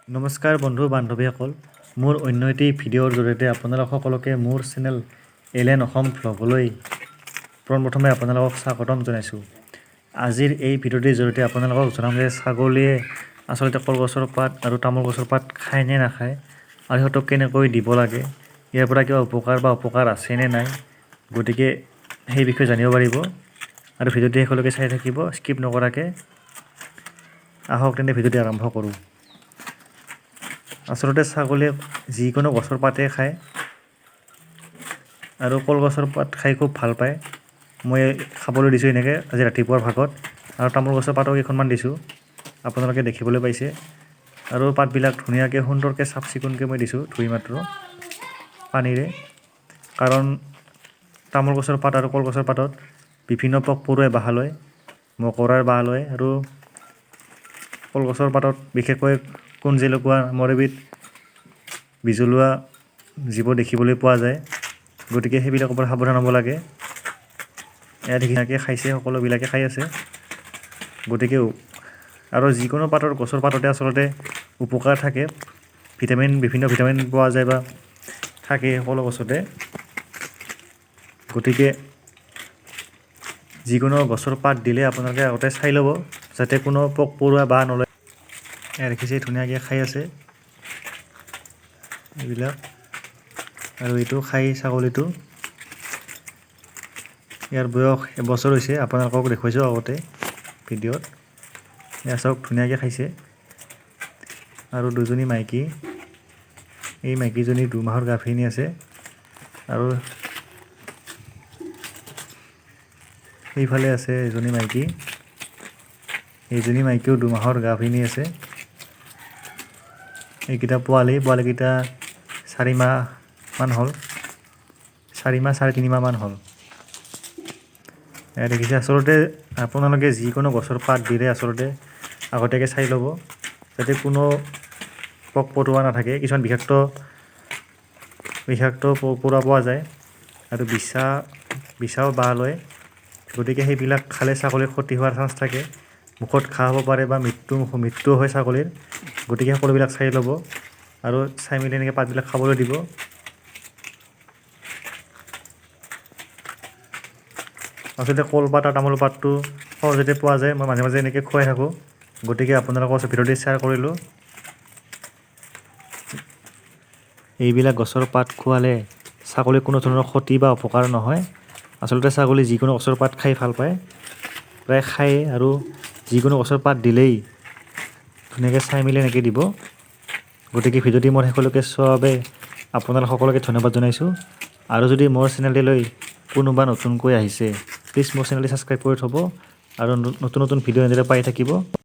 নমস্কাৰ বন্ধু বান্ধৱীসকল, মোৰ অন্য এটি ভিডিঅ'ৰ জৰিয়তে আপোনালোক সকলোকে মোৰ চেনেল এলেন অসম ভ্লগলৈ পোনপ্ৰথমে আপোনালোকক স্বাগতম জনাইছোঁ। আজিৰ এই ভিডিঅ'টিৰ জৰিয়তে আপোনালোকক জনাম যে ছাগলীয়ে আচলতে কলগছৰ পাত আৰু তামোল গছৰ পাত খায় নে নাখায় আৰু সিহঁতক কেনেকৈ দিব লাগে, ইয়াৰ পৰা কিবা উপকাৰ বা অপকাৰ আছে নে নাই, গতিকে সেই বিষয়ে জানিব পাৰিব আৰু ভিডিঅ'টি শেষলৈকে চাই থাকিব স্কিপ নকৰাকৈ। আহক তেন্তে ভিডিঅ'টি আৰম্ভ কৰোঁ। আচলতে ছাগলীয়ে যিকোনো গছৰ পাতে খায় আৰু কলগছৰ পাত খাই খুব ভাল পায়। মই খাবলৈ দিছোঁ এনেকৈ আজি ৰাতিপুৱাৰ ভাগত, আৰু তামোল গছৰ পাতো কেইখনমান দিছোঁ, আপোনালোকে দেখিবলৈ পাইছে। আৰু পাতবিলাক ধুনীয়াকৈ সুন্দৰকৈ চাফ চিকুণকৈ মই দিছোঁ, ধুই মাত্ৰ পানীৰে, কাৰণ তামোল গছৰ পাত আৰু কলগছৰ পাতত বিভিন্ন পোক পৰুৱাই বাঁহ লয়, মকৰাৰ বাঁহ লয়, আৰু কলগছৰ পাতত বিশেষকৈ কুঞ্জেলুকুৱা নামৰ এবিধ বিজলুৱা জীৱ দেখিবলৈ পোৱা যায়। গতিকে সেইবিলাকৰ পৰা সাৱধান হ'ব লাগে। এয়া ধুনীয়াকৈ খাইছে, সকলোবিলাকে খাই আছে। গতিকে আৰু যিকোনো পাতৰ গছৰ পাততে আচলতে উপকাৰ থাকে, বিভিন্ন ভিটামিন পোৱা যায় বা থাকে সকলো গছতে। গতিকে যিকোনো গছৰ পাত দিলে আপোনালোকে আগতে চাই ল'ব যাতে কোনো পোক পৰুৱা বাঁহ নলয়। এয়া দেখিছে ধুনীয়াকৈ খাই আছে এইবিলাক, আৰু এইটো খাই ছাগলীটো। ইয়াৰ বয়স এবছৰ হৈছে, আপোনালোকক দেখুৱাইছোঁ আগতে ভিডিঅ'ত। এয়া চাওক ধুনীয়াকৈ খাইছে। আৰু দুজনী মাইকী, এই মাইকীজনী 2 মাহৰ গাভিনী আছে, আৰু সেইফালে আছে এজনী মাইকী, এইজনী মাইকীও 2 মাহৰ গাভিনী আছে। এইকেইটা পোৱালিকেইটা 4 মাহমান হ'ল, 4 মাহ 3.5 মাহমান হ'ল। এয়া দেখিছে। আচলতে আপোনালোকে যিকোনো গছৰ পাত দিলে আচলতে আগতীয়াকৈ চাই ল'ব যাতে কোনো পোক পৰুৱা নাথাকে। কিছুমান বিষাক্ত পৰুৱা পোৱা যায়, আৰু বিচাও বাঁহ লয়। গতিকে সেইবিলাক খালে ছাগলীৰ ক্ষতি হোৱাৰ চান্স থাকে, মুখত ঘাঁ হ'ব পাৰে বা মৃত্যু হয় ছাগলীৰ। গতিকে সকলোবিলাক চাই ল'ব আৰু চাই মেলি এনেকৈ পাতবিলাক খাবলৈ দিব। আচলতে কলপাত আৰু তামোল পাতটো সহজতে পোৱা যায়, মই মাজে মাজে এনেকৈ খুৱাই থাকোঁ। গতিকে আপোনালোকৰ ওচৰত ভিডিঅ'টি শ্বেয়াৰ কৰিলোঁ। এইবিলাক গছৰ পাত খোৱালে ছাগলীৰ কোনো ধৰণৰ ক্ষতি বা অপকাৰ নহয়। আচলতে ছাগলী যিকোনো গছৰ পাত খাই ভাল পায়, প্ৰায় খায়েই, আৰু যিকোনো গছৰ পাত দিলেই ধুনীয়াকৈ চাই মেলি এনেকৈ দিব। গতিকে ভিডিঅ'টি মোৰ শেষলৈকে চোৱাৰ বাবে আপোনালোক সকলোকে ধন্যবাদ জনাইছোঁ। আৰু যদি মোৰ চেনেলটিলৈ কোনোবা নতুনকৈ আহিছে, প্লিজ মোৰ চেনেলটি ছাবস্ক্ৰাইব কৰি থ'ব, আৰু নতুন নতুন ভিডিঅ' এনেদৰে পাই থাকিব।